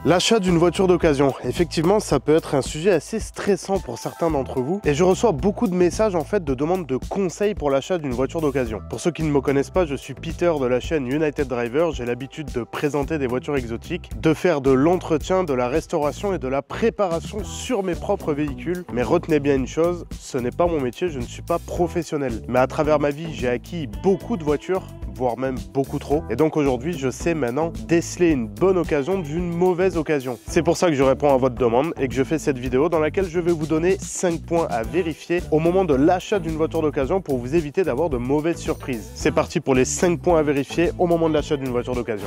L'achat d'une voiture d'occasion, effectivement ça peut être un sujet assez stressant pour certains d'entre vous et je reçois beaucoup de messages en fait de demandes de conseils pour l'achat d'une voiture d'occasion. Pour ceux qui ne me connaissent pas, je suis Peter de la chaîne United Driver, j'ai l'habitude de présenter des voitures exotiques, de faire de l'entretien, de la restauration et de la préparation sur mes propres véhicules. Mais retenez bien une chose, ce n'est pas mon métier, je ne suis pas professionnel. Mais à travers ma vie, j'ai acquis beaucoup de voitures, voire même beaucoup trop. Et donc aujourd'hui, je sais maintenant déceler une bonne occasion d'une mauvaise occasion. C'est pour ça que je réponds à votre demande et que je fais cette vidéo dans laquelle je vais vous donner 5 points à vérifier au moment de l'achat d'une voiture d'occasion pour vous éviter d'avoir de mauvaises surprises. C'est parti pour les 5 points à vérifier au moment de l'achat d'une voiture d'occasion.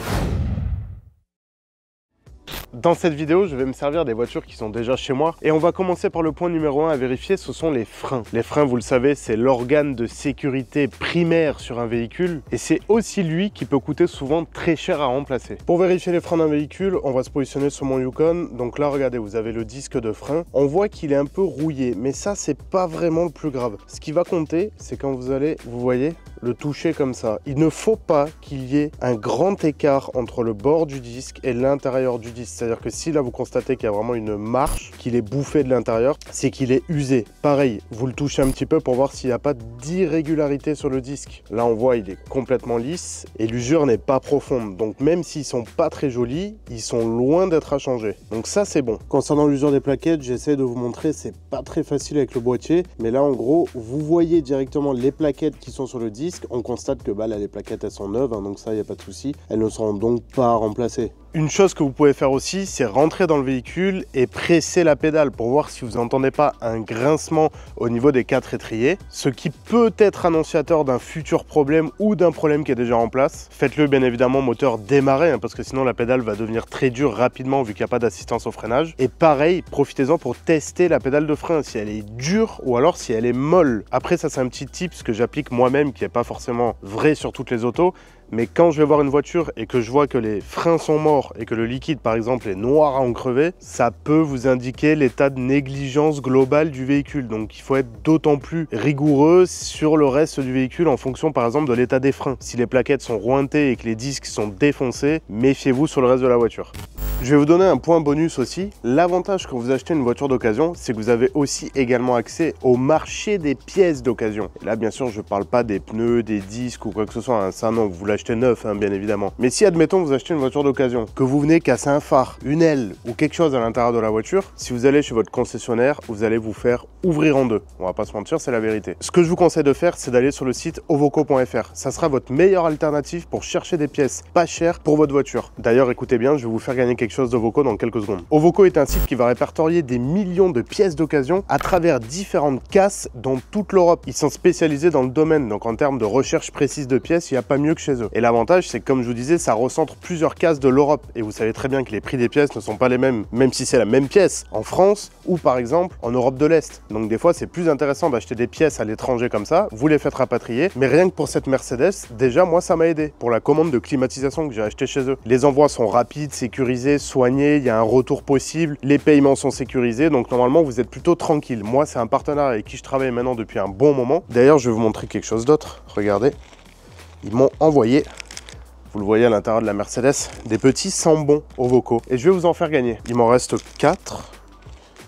Dans cette vidéo, je vais me servir des voitures qui sont déjà chez moi et on va commencer par le point numéro 1 à vérifier, ce sont les freins. Les freins, vous le savez, c'est l'organe de sécurité primaire sur un véhicule et c'est aussi lui qui peut coûter souvent très cher à remplacer. Pour vérifier les freins d'un véhicule, on va se positionner sur mon Yukon. Donc là, regardez, vous avez le disque de frein. On voit qu'il est un peu rouillé, mais ça, c'est pas vraiment le plus grave. Ce qui va compter, c'est quand vous allez, vous voyez, le toucher comme ça. Il ne faut pas qu'il y ait un grand écart entre le bord du disque et l'intérieur du disque. C'est-à-dire que si là vous constatez qu'il y a vraiment une marche, qu'il est bouffé de l'intérieur, c'est qu'il est usé. Pareil, vous le touchez un petit peu pour voir s'il n'y a pas d'irrégularité sur le disque. Là on voit il est complètement lisse et l'usure n'est pas profonde. Donc même s'ils sont pas très jolis, ils sont loin d'être à changer. Donc ça c'est bon. Concernant l'usure des plaquettes, j'essaie de vous montrer, c'est pas très facile avec le boîtier. Mais là en gros, vous voyez directement les plaquettes qui sont sur le disque. On constate que là les plaquettes elles sont neuves, hein, donc ça il n'y a pas de souci. Elles ne seront donc pas remplacées. Une chose que vous pouvez faire aussi, c'est rentrer dans le véhicule et presser la pédale pour voir si vous n'entendez pas un grincement au niveau des 4 étriers, ce qui peut être annonciateur d'un futur problème ou d'un problème qui est déjà en place. Faites-le bien évidemment moteur démarré, hein, parce que sinon la pédale va devenir très dure rapidement vu qu'il n'y a pas d'assistance au freinage. Et pareil, profitez-en pour tester la pédale de frein, si elle est dure ou alors si elle est molle. Après ça c'est un petit tip que j'applique moi-même qui n'est pas forcément vrai sur toutes les autos. Mais quand je vais voir une voiture et que je vois que les freins sont morts et que le liquide par exemple est noir à en crever, ça peut vous indiquer l'état de négligence globale du véhicule. Donc il faut être d'autant plus rigoureux sur le reste du véhicule en fonction par exemple de l'état des freins. Si les plaquettes sont rointées et que les disques sont défoncés, méfiez-vous sur le reste de la voiture. Je vais vous donner un point bonus aussi. L'avantage quand vous achetez une voiture d'occasion, c'est que vous avez aussi également accès au marché des pièces d'occasion. Là, bien sûr, je ne parle pas des pneus, des disques ou quoi que ce soit. Hein. Ça, non, vous l'achetez neuf, hein, bien évidemment. Mais si, admettons, vous achetez une voiture d'occasion, que vous venez casser un phare, une aile ou quelque chose à l'intérieur de la voiture, si vous allez chez votre concessionnaire, vous allez vous faire ouvrir en deux. On va pas se mentir, c'est la vérité. Ce que je vous conseille de faire, c'est d'aller sur le site ovoco.fr. Ça sera votre meilleure alternative pour chercher des pièces pas chères pour votre voiture. D'ailleurs, écoutez bien, je vais vous faire gagner quelque chose d'Ovoco dans quelques secondes. Ovoco est un site qui va répertorier des millions de pièces d'occasion à travers différentes casses dans toute l'Europe. Ils sont spécialisés dans le domaine, donc en termes de recherche précise de pièces, il n'y a pas mieux que chez eux. Et l'avantage, c'est que comme je vous disais, ça recentre plusieurs casses de l'Europe. Et vous savez très bien que les prix des pièces ne sont pas les mêmes, même si c'est la même pièce en France ou par exemple en Europe de l'Est. Donc des fois, c'est plus intéressant d'acheter des pièces à l'étranger comme ça, vous les faites rapatrier. Mais rien que pour cette Mercedes, déjà moi ça m'a aidé pour la commande de climatisation que j'ai acheté chez eux. Les envois sont rapides, sécurisés, soignés. Il y a un retour possible, les paiements sont sécurisés, donc normalement vous êtes plutôt tranquille. Moi c'est un partenaire avec qui je travaille maintenant depuis un bon moment. D'ailleurs je vais vous montrer quelque chose d'autre, regardez, ils m'ont envoyé, vous le voyez à l'intérieur de la Mercedes, des petits sambons Ovoco et je vais vous en faire gagner. Il m'en reste 4.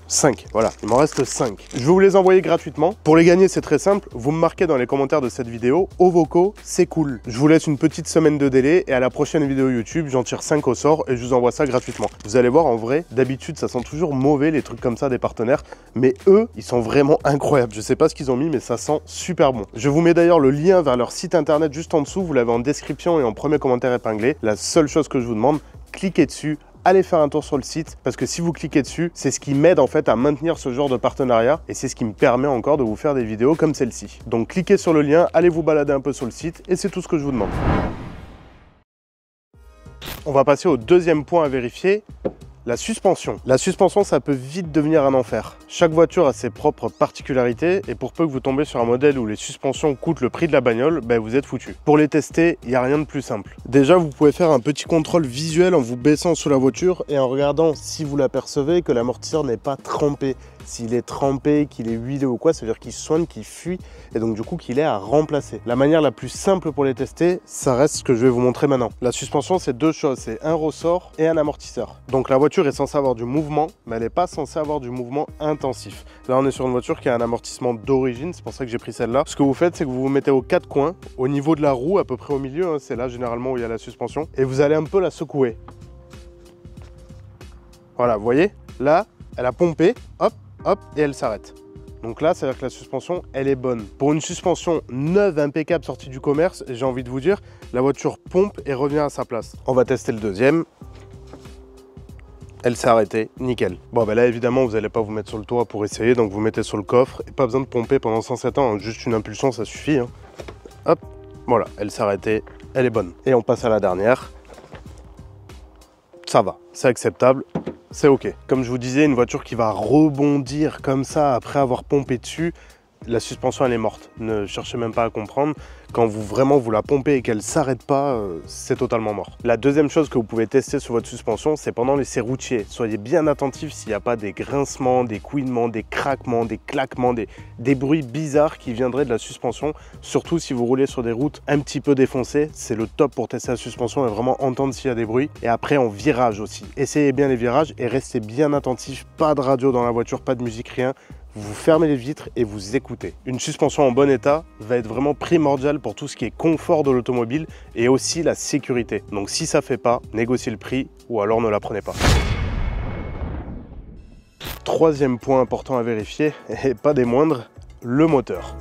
5, voilà, il m'en reste 5. Je vais vous les envoyer gratuitement. Pour les gagner, c'est très simple. Vous me marquez dans les commentaires de cette vidéo, Ovoco, c'est cool. Je vous laisse une petite semaine de délai et à la prochaine vidéo YouTube, j'en tire 5 au sort et je vous envoie ça gratuitement. Vous allez voir, en vrai, d'habitude, ça sent toujours mauvais les trucs comme ça des partenaires, mais eux, ils sont vraiment incroyables. Je sais pas ce qu'ils ont mis, mais ça sent super bon. Je vous mets d'ailleurs le lien vers leur site internet juste en dessous. Vous l'avez en description et en premier commentaire épinglé. La seule chose que je vous demande, cliquez dessus. Allez faire un tour sur le site parce que si vous cliquez dessus, c'est ce qui m'aide en fait à maintenir ce genre de partenariat et c'est ce qui me permet encore de vous faire des vidéos comme celle-ci. Donc cliquez sur le lien, allez vous balader un peu sur le site et c'est tout ce que je vous demande. On va passer au deuxième point à vérifier. La suspension. La suspension, ça peut vite devenir un enfer. Chaque voiture a ses propres particularités et pour peu que vous tombez sur un modèle où les suspensions coûtent le prix de la bagnole, ben vous êtes foutu. Pour les tester, il n'y a rien de plus simple. Déjà, vous pouvez faire un petit contrôle visuel en vous baissant sous la voiture et en regardant si vous l'apercevez que l'amortisseur n'est pas trempé. s'il est trempé, qu'il est huilé ou quoi, ça veut dire qu'il soigne, qu'il fuit et donc du coup qu'il est à remplacer. La manière la plus simple pour les tester, ça reste ce que je vais vous montrer maintenant. La suspension, c'est deux choses, c'est un ressort et un amortisseur. Donc la voiture est censée avoir du mouvement, mais elle n'est pas censée avoir du mouvement intensif. Là, on est sur une voiture qui a un amortissement d'origine, c'est pour ça que j'ai pris celle-là. Ce que vous faites, c'est que vous vous mettez aux quatre coins, au niveau de la roue, à peu près au milieu, hein, c'est là généralement où il y a la suspension, et vous allez un peu la secouer. Voilà, vous voyez, là, elle a pompé, hop, hop, et elle s'arrête. Donc là, ça veut dire que la suspension, elle est bonne. Pour une suspension neuve, impeccable, sortie du commerce, j'ai envie de vous dire, la voiture pompe et revient à sa place. On va tester le deuxième. Elle s'est arrêtée, nickel. Bon, ben là, évidemment, vous n'allez pas vous mettre sur le toit pour essayer, donc vous mettez sur le coffre. Et pas besoin de pomper pendant 107 ans, hein, juste une impulsion, ça suffit. Hein. Hop, voilà, elle s'est arrêtée, elle est bonne. Et on passe à la dernière. Ça va, c'est acceptable. C'est ok. Comme je vous disais, une voiture qui va rebondir comme ça après avoir pompé dessus, la suspension elle est morte. Ne cherchez même pas à comprendre. Quand vous la pompez et qu'elle ne s'arrête pas, c'est totalement mort. La deuxième chose que vous pouvez tester sur votre suspension, c'est pendant les essais routiers. Soyez bien attentifs s'il n'y a pas des grincements, des couinements, des craquements, des claquements, des bruits bizarres qui viendraient de la suspension. Surtout si vous roulez sur des routes un petit peu défoncées, c'est le top pour tester la suspension et vraiment entendre s'il y a des bruits. Et après en virage aussi. Essayez bien les virages et restez bien attentifs. Pas de radio dans la voiture, pas de musique, rien. Vous fermez les vitres et vous écoutez. Une suspension en bon état va être vraiment primordiale pour tout ce qui est confort de l'automobile et aussi la sécurité. Donc si ça ne fait pas, négociez le prix ou alors ne la prenez pas. Troisième point important à vérifier, et pas des moindres, le moteur.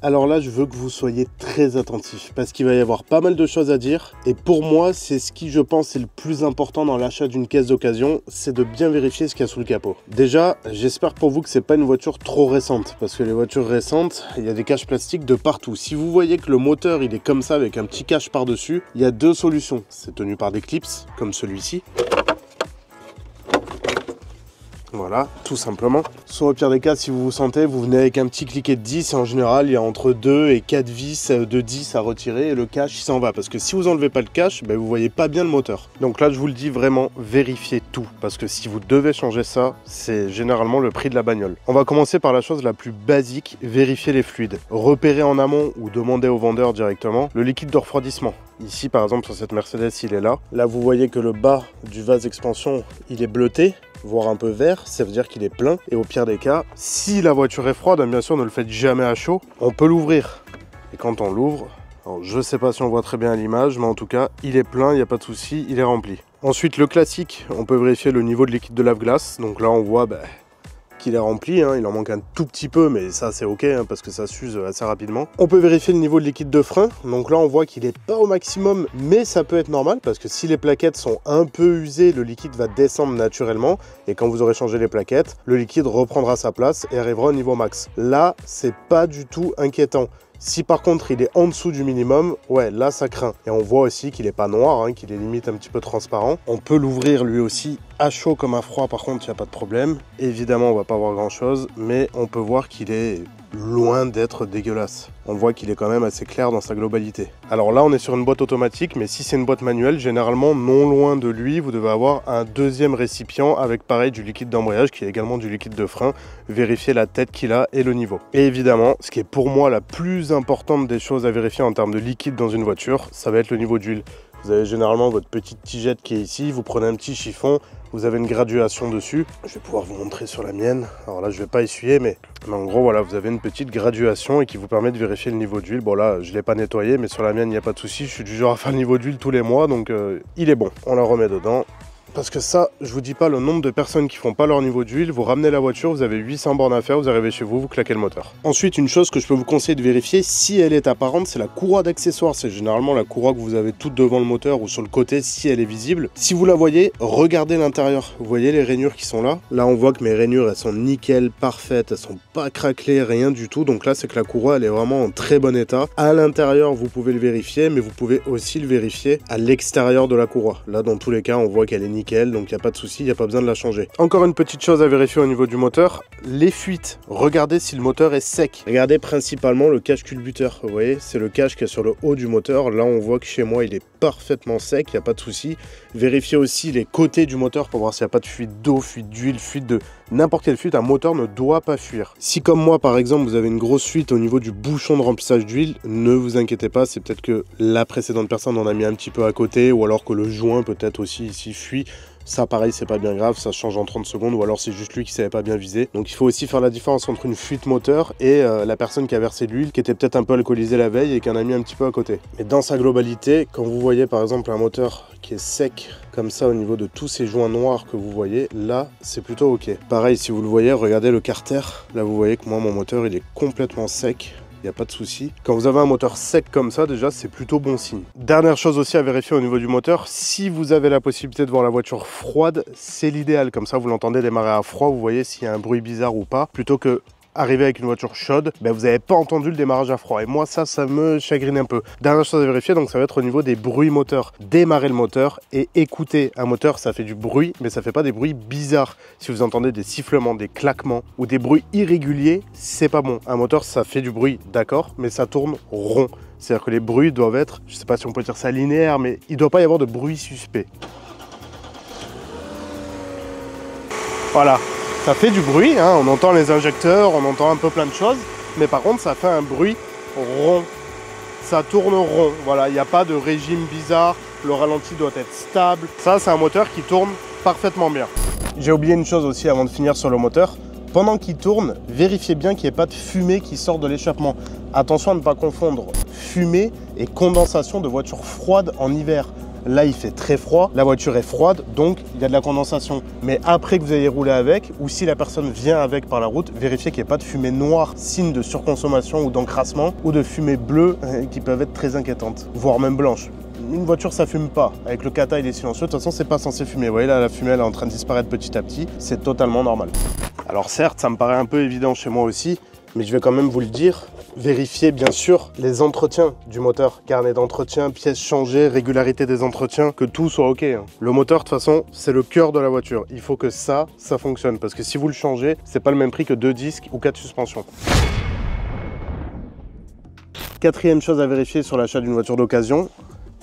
Alors là, je veux que vous soyez très attentifs parce qu'il va y avoir pas mal de choses à dire. Et pour moi, c'est ce qui, je pense, est le plus important dans l'achat d'une caisse d'occasion, c'est de bien vérifier ce qu'il y a sous le capot. Déjà, j'espère pour vous que c'est pas une voiture trop récente parce que les voitures récentes, il y a des caches plastiques de partout. Si vous voyez que le moteur, il est comme ça avec un petit cache par-dessus, il y a deux solutions. C'est tenu par des clips, comme celui-ci. Voilà, tout simplement. Soit au pire des cas, si vous vous sentez, vous venez avec un petit cliquet de 10 et en général, il y a entre 2 et 4 vis de 10 à retirer et le cache, il s'en va. Parce que si vous enlevez pas le cache, ben, vous voyez pas bien le moteur. Donc là, je vous le dis vraiment, vérifiez tout. Parce que si vous devez changer ça, c'est généralement le prix de la bagnole. On va commencer par la chose la plus basique, vérifier les fluides. Repérez en amont ou demandez au vendeur directement le liquide de refroidissement. Ici, par exemple, sur cette Mercedes, il est là. Là, vous voyez que le bas du vase expansion, il est bleuté, voire un peu vert, ça veut dire qu'il est plein. Et au pire des cas, si la voiture est froide, bien sûr, ne le faites jamais à chaud, on peut l'ouvrir. Et quand on l'ouvre, je ne sais pas si on voit très bien à l'image, mais en tout cas, il est plein, il n'y a pas de souci, il est rempli. Ensuite, le classique, on peut vérifier le niveau de liquide de lave-glace. Donc là, on voit qu'il est rempli, hein. Il en manque un tout petit peu, mais ça c'est ok hein, parce que ça s'use assez rapidement. On peut vérifier le niveau de liquide de frein, donc là on voit qu'il n'est pas au maximum, mais ça peut être normal parce que si les plaquettes sont un peu usées, le liquide va descendre naturellement et quand vous aurez changé les plaquettes, le liquide reprendra sa place et arrivera au niveau max. Là, c'est pas du tout inquiétant. Si par contre il est en dessous du minimum, ouais là ça craint. Et on voit aussi qu'il n'est pas noir, hein, qu'il est limite un petit peu transparent. On peut l'ouvrir lui aussi à chaud comme à froid, par contre il n'y a pas de problème. Évidemment on va pas voir grand chose, mais on peut voir qu'il est loin d'être dégueulasse. On voit qu'il est quand même assez clair dans sa globalité. Alors là on est sur une boîte automatique, mais si c'est une boîte manuelle, généralement non loin de lui, vous devez avoir un deuxième récipient avec pareil du liquide d'embrayage qui est également du liquide de frein. Vérifier la tête qu'il a et le niveau. Et évidemment, ce qui est pour moi la plus importante des choses à vérifier en termes de liquide dans une voiture, ça va être le niveau d'huile. Vous avez généralement votre petite tigette qui est ici, vous prenez un petit chiffon, vous avez une graduation dessus. Je vais pouvoir vous montrer sur la mienne. Alors là, je ne vais pas essuyer, mais en gros, voilà, vous avez une petite graduation et qui vous permet de vérifier le niveau d'huile. Bon là, je ne l'ai pas nettoyé, mais sur la mienne, il n'y a pas de souci. Je suis du genre à faire le niveau d'huile tous les mois, donc il est bon. On la remet dedans. Parce que ça, je vous dis pas le nombre de personnes qui font pas leur niveau d'huile, vous ramenez la voiture, vous avez 800 bornes à faire, vous arrivez chez vous, vous claquez le moteur. Ensuite, une chose que je peux vous conseiller de vérifier, si elle est apparente, c'est la courroie d'accessoires. C'est généralement la courroie que vous avez toute devant le moteur ou sur le côté si elle est visible. Si vous la voyez, regardez l'intérieur. Vous voyez les rainures qui sont là? Là, on voit que mes rainures, elles sont nickel, parfaites, elles sont pas craquelées, rien du tout. Donc là, c'est que la courroie, elle est vraiment en très bon état. À l'intérieur, vous pouvez le vérifier, mais vous pouvez aussi le vérifier à l'extérieur de la courroie. Là, dans tous les cas, on voit qu'elle est nickel. nickel, donc il n'y a pas de souci, il n'y a pas besoin de la changer. Encore une petite chose à vérifier au niveau du moteur, les fuites. Regardez si le moteur est sec. Regardez principalement le cache culbuteur, vous voyez, c'est le cache qui est sur le haut du moteur. Là on voit que chez moi il est parfaitement sec, il n'y a pas de souci. Vérifiez aussi les côtés du moteur pour voir s'il n'y a pas de fuite d'eau, fuite d'huile, fuite de n'importe quelle fuite. Un moteur ne doit pas fuir. Si comme moi par exemple vous avez une grosse fuite au niveau du bouchon de remplissage d'huile, ne vous inquiétez pas, c'est peut-être que la précédente personne en a mis un petit peu à côté, ou alors que le joint peut-être aussi ici fuit. Ça pareil, c'est pas bien grave, ça se change en 30 secondes, ou alors c'est juste lui qui savait pas bien viser. Donc il faut aussi faire la différence entre une fuite moteur et la personne qui a versé de l'huile, qui était peut-être un peu alcoolisée la veille et qui en a mis un petit peu à côté. Mais dans sa globalité, quand vous voyez par exemple un moteur qui est sec comme ça au niveau de tous ces joints noirs que vous voyez, là c'est plutôt ok. Pareil, si vous le voyez, regardez le carter, là vous voyez que moi mon moteur il est complètement sec. Il n'y a pas de souci. Quand vous avez un moteur sec comme ça, déjà, c'est plutôt bon signe. Dernière chose aussi à vérifier au niveau du moteur, si vous avez la possibilité de voir la voiture froide, c'est l'idéal. Comme ça, vous l'entendez démarrer à froid, vous voyez s'il y a un bruit bizarre ou pas, plutôt que arriver avec une voiture chaude, ben vous n'avez pas entendu le démarrage à froid. Et moi, ça me chagrine un peu. Dernière chose à vérifier, donc ça va être au niveau des bruits moteurs. Démarrer le moteur et écouter un moteur, ça fait du bruit, mais ça fait pas des bruits bizarres. Si vous entendez des sifflements, des claquements ou des bruits irréguliers, c'est pas bon. Un moteur, ça fait du bruit, d'accord, mais ça tourne rond. C'est-à-dire que les bruits doivent être, je sais pas si on peut dire ça linéaire, mais il doit pas y avoir de bruit suspect. Voilà. Ça fait du bruit, hein, on entend les injecteurs, on entend un peu plein de choses, mais par contre ça fait un bruit rond, ça tourne rond, voilà, il n'y a pas de régime bizarre, le ralenti doit être stable. Ça c'est un moteur qui tourne parfaitement bien. J'ai oublié une chose aussi avant de finir sur le moteur, pendant qu'il tourne, vérifiez bien qu'il n'y ait pas de fumée qui sort de l'échappement. Attention à ne pas confondre fumée et condensation de voiture froide en hiver. Là, il fait très froid, la voiture est froide, donc il y a de la condensation. Mais après que vous ayez roulé avec, ou si la personne vient avec par la route, vérifiez qu'il n'y ait pas de fumée noire, signe de surconsommation ou d'encrassement, ou de fumée bleue qui peuvent être très inquiétantes, voire même blanches. Une voiture, ça fume pas. Avec le kata, il est silencieux. De toute façon, c'est pas censé fumer. Vous voyez là, la fumée, elle est en train de disparaître petit à petit. C'est totalement normal. Alors certes, ça me paraît un peu évident chez moi aussi, mais je vais quand même vous le dire. Vérifiez bien sûr les entretiens du moteur, carnet d'entretien, pièces changées, régularité des entretiens, que tout soit ok. Le moteur, de toute façon, c'est le cœur de la voiture. Il faut que ça fonctionne, parce que si vous le changez, c'est pas le même prix que 2 disques ou 4 suspensions. Quatrième chose à vérifier sur l'achat d'une voiture d'occasion,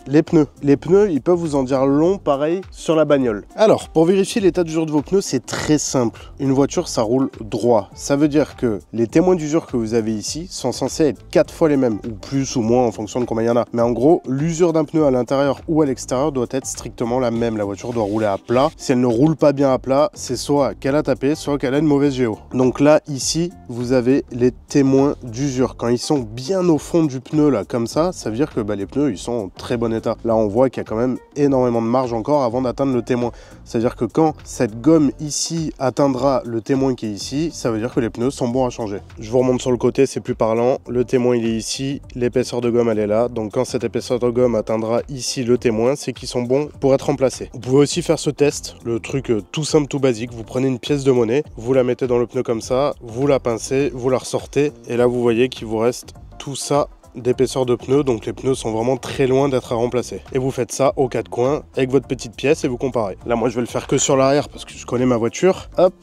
les pneus. Les pneus, ils peuvent vous en dire long, pareil, sur la bagnole. Alors, pour vérifier l'état d'usure de vos pneus, c'est très simple. Une voiture, ça roule droit. Ça veut dire que les témoins d'usure que vous avez ici sont censés être 4 fois les mêmes, ou plus ou moins en fonction de combien il y en a. Mais en gros, l'usure d'un pneu à l'intérieur ou à l'extérieur doit être strictement la même. La voiture doit rouler à plat. Si elle ne roule pas bien à plat, c'est soit qu'elle a tapé, soit qu'elle a une mauvaise géo. Donc là, ici, vous avez les témoins d'usure. Quand ils sont bien au fond du pneu, là, comme ça veut dire que les pneus, ils sont en très bon état. Là, on voit qu'il y a quand même énormément de marge encore avant d'atteindre le témoin. C'est-à-dire que quand cette gomme ici atteindra le témoin qui est ici, ça veut dire que les pneus sont bons à changer. Je vous remonte sur le côté, c'est plus parlant. Le témoin, il est ici. L'épaisseur de gomme, elle est là. Donc, quand cette épaisseur de gomme atteindra ici le témoin, c'est qu'ils sont bons pour être remplacés. Vous pouvez aussi faire ce test, le truc tout simple, tout basique. Vous prenez une pièce de monnaie, vous la mettez dans le pneu comme ça, vous la pincez, vous la ressortez. Et là, vous voyez qu'il vous reste tout ça d'épaisseur de pneus, donc les pneus sont vraiment très loin d'être à remplacer. Et vous faites ça aux 4 coins avec votre petite pièce et vous comparez. Là, moi, je vais le faire que sur l'arrière parce que je connais ma voiture. Hop,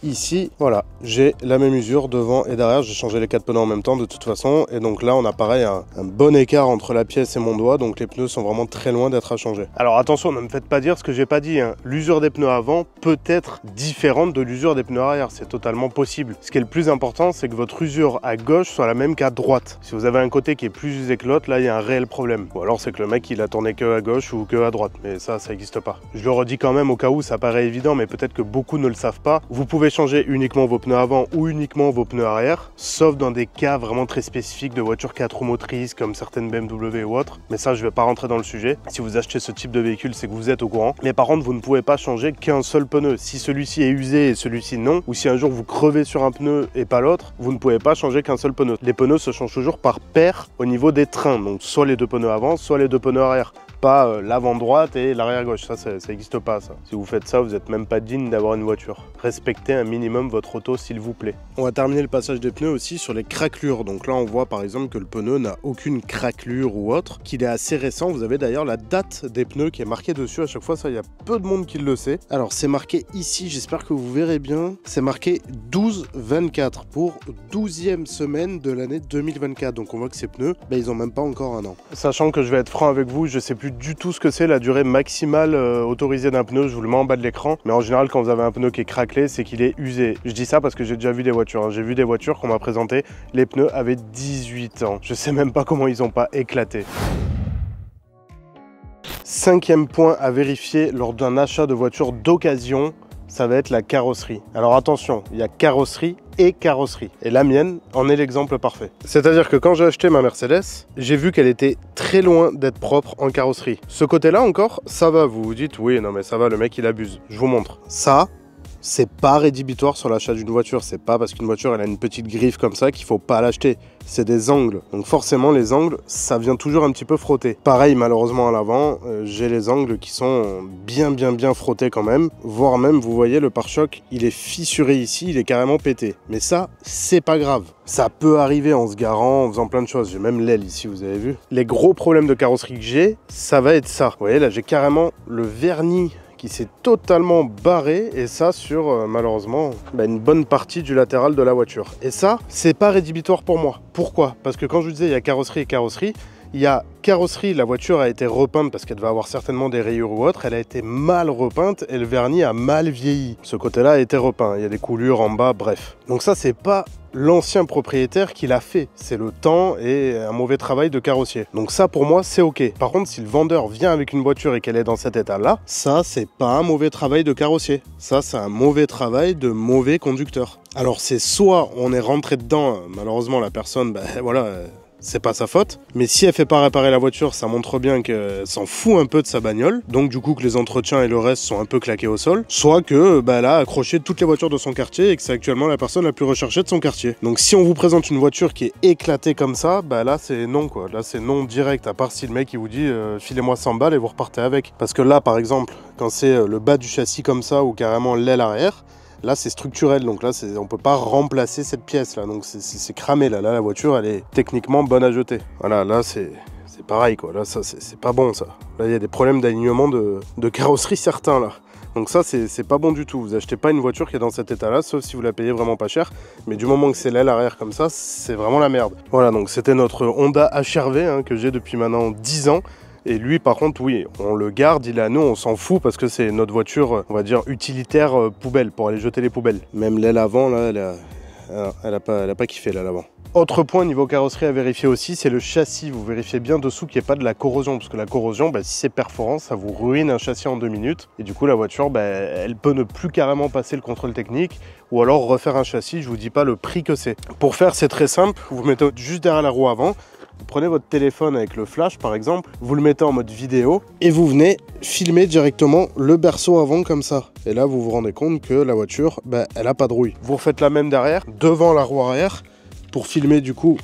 ici, voilà, j'ai la même usure devant et derrière. J'ai changé les 4 pneus en même temps de toute façon. Et donc là, on a pareil un bon écart entre la pièce et mon doigt. Donc les pneus sont vraiment très loin d'être à changer. Alors attention, ne me faites pas dire ce que j'ai pas dit. L'usure des pneus avant peut être différente de l'usure des pneus arrière. C'est totalement possible. Ce qui est le plus important, c'est que votre usure à gauche soit la même qu'à droite. Si vous avez un côté qui est plus usé que l'autre, là, il y a un réel problème. Ou alors c'est que le mec, il a tourné que à gauche ou que à droite. Mais ça n'existe pas. Je le redis quand même au cas où ça paraît évident, mais peut-être que beaucoup ne le savent pas. Vous pouvez changer uniquement vos pneus avant ou uniquement vos pneus arrière, sauf dans des cas vraiment très spécifiques de voitures 4 roues motrices comme certaines BMW ou autres. Mais ça, je vais pas rentrer dans le sujet. Si vous achetez ce type de véhicule, c'est que vous êtes au courant. Mais par contre, vous ne pouvez pas changer qu'un seul pneu. Si celui-ci est usé et celui-ci non, ou si un jour vous crevez sur un pneu et pas l'autre, vous ne pouvez pas changer qu'un seul pneu. Les pneus se changent toujours par paire au niveau des trains. Donc soit les 2 pneus avant, soit les 2 pneus arrière. pas l'avant droite et l'arrière gauche. Ça n'existe pas, ça. Si vous faites ça, vous n'êtes même pas digne d'avoir une voiture. Respectez un minimum votre auto, s'il vous plaît. On va terminer le passage des pneus aussi sur les craquelures. Donc là, on voit par exemple que le pneu n'a aucune craquelure ou autre, qu'il est assez récent. Vous avez d'ailleurs la date des pneus qui est marquée dessus. À chaque fois, ça, il y a peu de monde qui le sait. Alors, c'est marqué ici, j'espère que vous verrez bien. C'est marqué 12-24 pour 12e semaine de l'année 2024. Donc, on voit que ces pneus, ils ont même pas encore un an. Sachant que je vais être franc avec vous, je sais plus du tout ce que c'est la durée maximale autorisée d'un pneu. Je vous le mets en bas de l'écran. Mais en général, quand vous avez un pneu qui est craquelé, c'est qu'il est usé. Je dis ça parce que j'ai déjà vu des voitures. J'ai vu des voitures qu'on m'a présentées. Les pneus avaient 18 ans. Je sais même pas comment ils n'ont pas éclaté. 5e point à vérifier lors d'un achat de voiture d'occasion, ça va être la carrosserie. Alors attention, il y a carrosserie et carrosserie. Et la mienne en est l'exemple parfait. C'est-à-dire que quand j'ai acheté ma Mercedes, j'ai vu qu'elle était très loin d'être propre en carrosserie. Ce côté-là encore, ça va. Vous vous dites, oui, non mais ça va, le mec il abuse. Je vous montre. Ça, c'est pas rédhibitoire sur l'achat d'une voiture. C'est pas parce qu'une voiture elle a une petite griffe comme ça qu'il faut pas l'acheter. C'est des angles. Donc forcément les angles, ça vient toujours un petit peu frotter. Pareil malheureusement à l'avant, j'ai les angles qui sont bien frottés quand même. Voire même, vous voyez, le pare-choc, il est fissuré ici, il est carrément pété. Mais ça, c'est pas grave. Ça peut arriver en se garant, en faisant plein de choses. J'ai même l'aile ici, vous avez vu. Les gros problèmes de carrosserie que j'ai, ça va être ça. Vous voyez là, j'ai carrément le vernis qui s'est totalement barré, et ça sur malheureusement une bonne partie du latéral de la voiture. Et ça, c'est pas rédhibitoire pour moi. Pourquoi? Parce que quand je vous disais il y a carrosserie et carrosserie, il y a carrosserie, la voiture a été repeinte parce qu'elle devait avoir certainement des rayures ou autre, elle a été mal repeinte et le vernis a mal vieilli. Ce côté-là a été repeint, il y a des coulures en bas, bref. Donc ça, c'est pas l'ancien propriétaire qui l'a fait, c'est le temps et un mauvais travail de carrossier. Donc ça, pour moi, c'est ok. Par contre, si le vendeur vient avec une voiture et qu'elle est dans cet état-là, ça, c'est pas un mauvais travail de carrossier. Ça, c'est un mauvais travail de mauvais conducteur. Alors c'est soit on est rentré dedans, malheureusement la personne, voilà, c'est pas sa faute. Mais si elle fait pas réparer la voiture, ça montre bien qu'elle s'en fout un peu de sa bagnole. Donc du coup que les entretiens et le reste sont un peu claqués au sol. Soit que elle a accroché toutes les voitures de son quartier et que c'est actuellement la personne la plus recherchée de son quartier. Donc si on vous présente une voiture qui est éclatée comme ça, là c'est non quoi. Là c'est non direct, à part si le mec il vous dit filez-moi 100 balles et vous repartez avec. Parce que là par exemple, quand c'est le bas du châssis comme ça ou carrément l'aile arrière, là c'est structurel, donc là on peut pas remplacer cette pièce là, donc c'est cramé là, la voiture elle est techniquement bonne à jeter. Voilà, là c'est pareil quoi, là ça c'est pas bon ça. Là il y a des problèmes d'alignement de carrosserie certains là. Donc ça c'est pas bon du tout, vous achetez pas une voiture qui est dans cet état là, sauf si vous la payez vraiment pas cher, mais du moment que c'est l'aile arrière comme ça, c'est vraiment la merde. Voilà, donc c'était notre Honda HR-V que j'ai depuis maintenant 10 ans. Et lui par contre oui, on le garde, il est à nous, on s'en fout parce que c'est notre voiture, on va dire utilitaire poubelle, pour aller jeter les poubelles. Même l'aile avant là, elle a pas kiffé là l'avant. Autre point niveau carrosserie à vérifier aussi, c'est le châssis. Vous vérifiez bien dessous qu'il n'y ait pas de la corrosion, parce que la corrosion, si c'est perforant, ça vous ruine un châssis en 2 minutes. Et du coup la voiture, elle peut ne plus carrément passer le contrôle technique, ou alors refaire un châssis, je vous dis pas le prix que c'est. Pour faire, c'est très simple, vous mettez juste derrière la roue avant. Vous prenez votre téléphone avec le flash par exemple, vous le mettez en mode vidéo et vous venez filmer directement le berceau avant comme ça. Et là vous vous rendez compte que la voiture, elle a pas de rouille. Vous refaites la même derrière, devant la roue arrière, pour filmer du coup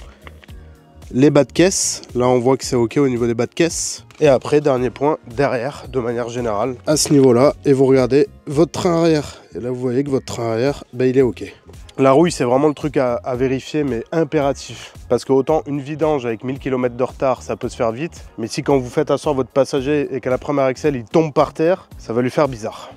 les bas de caisse. Là on voit que c'est ok au niveau des bas de caisse. Et après, dernier point, derrière, de manière générale, à ce niveau-là, et vous regardez votre train arrière. Et là vous voyez que votre train arrière, il est ok. La rouille, c'est vraiment le truc à vérifier, mais impératif. Parce que autant une vidange avec 1000 km de retard, ça peut se faire vite. Mais si quand vous faites asseoir votre passager et qu'à la première accel, il tombe par terre, ça va lui faire bizarre.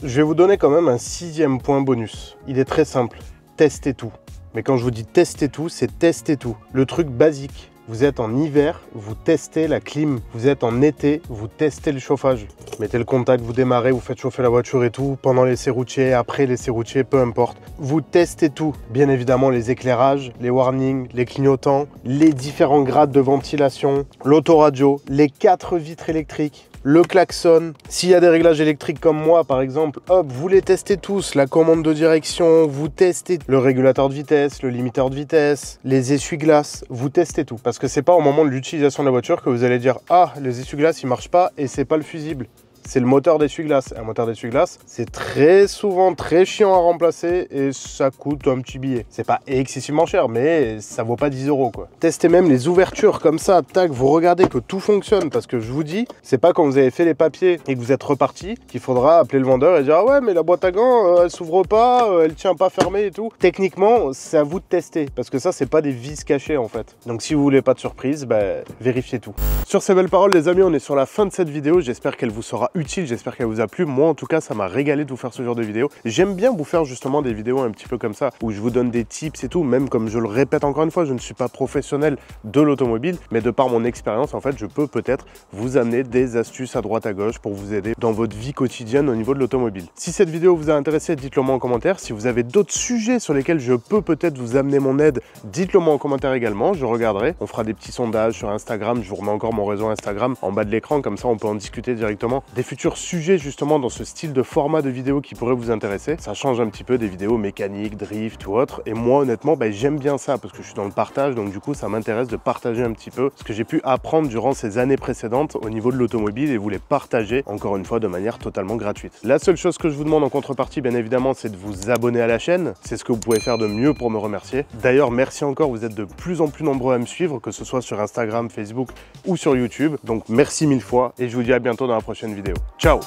Je vais vous donner quand même un 6e point bonus. Il est très simple, testez tout. Mais quand je vous dis tester tout, c'est tester tout. Le truc basique. Vous êtes en hiver, vous testez la clim. Vous êtes en été, vous testez le chauffage. Mettez le contact, vous démarrez, vous faites chauffer la voiture et tout, pendant l'essai routier, après l'essai routier, peu importe. Vous testez tout. Bien évidemment, les éclairages, les warnings, les clignotants, les différents grades de ventilation, l'autoradio, les 4 vitres électriques, le klaxon. S'il y a des réglages électriques comme moi, par exemple, hop, vous les testez tous. La commande de direction, vous testez le régulateur de vitesse, le limiteur de vitesse, les essuie-glaces, vous testez tout. Parce que c'est pas au moment de l'utilisation de la voiture que vous allez dire « Ah, les essuie-glaces, ils marchent pas et c'est pas le fusible ». c'est le moteur d'essuie-glace. Un moteur d'essuie-glace, c'est très souvent très chiant à remplacer et ça coûte un petit billet. C'est pas excessivement cher, mais ça vaut pas 10 € quoi. Testez même les ouvertures comme ça, tac, vous regardez que tout fonctionne, parce que je vous dis, c'est pas quand vous avez fait les papiers et que vous êtes reparti qu'il faudra appeler le vendeur et dire ah ouais mais la boîte à gants elle s'ouvre pas, elle tient pas fermée et tout. Techniquement, c'est à vous de tester, parce que ça c'est pas des vis cachées en fait. Donc si vous voulez pas de surprise, vérifiez tout. Sur ces belles paroles les amis, on est sur la fin de cette vidéo. J'espère qu'elle vous sera utile, j'espère qu'elle vous a plu. Moi en tout cas ça m'a régalé de vous faire ce genre de vidéo. J'aime bien vous faire justement des vidéos un petit peu comme ça, où je vous donne des tips et tout, même comme je le répète encore une fois, je ne suis pas professionnel de l'automobile, mais de par mon expérience en fait je peux peut-être vous amener des astuces à droite à gauche pour vous aider dans votre vie quotidienne au niveau de l'automobile. Si cette vidéo vous a intéressé, dites-le moi en commentaire. Si vous avez d'autres sujets sur lesquels je peux peut-être vous amener mon aide, dites-le moi en commentaire également, je regarderai. On fera des petits sondages sur Instagram, je vous remets encore mon réseau Instagram en bas de l'écran, comme ça on peut en discuter directement. Des futurs sujets justement dans ce style de format de vidéo qui pourrait vous intéresser. Ça change un petit peu des vidéos mécaniques, drift ou autre. Et moi honnêtement, j'aime bien ça parce que je suis dans le partage, donc du coup ça m'intéresse de partager un petit peu ce que j'ai pu apprendre durant ces années précédentes au niveau de l'automobile et vous les partager encore une fois de manière totalement gratuite. La seule chose que je vous demande en contrepartie bien évidemment c'est de vous abonner à la chaîne, c'est ce que vous pouvez faire de mieux pour me remercier. D'ailleurs merci encore, vous êtes de plus en plus nombreux à me suivre, que ce soit sur Instagram, Facebook ou sur YouTube, donc merci mille fois et je vous dis à bientôt dans la prochaine vidéo. Ciao!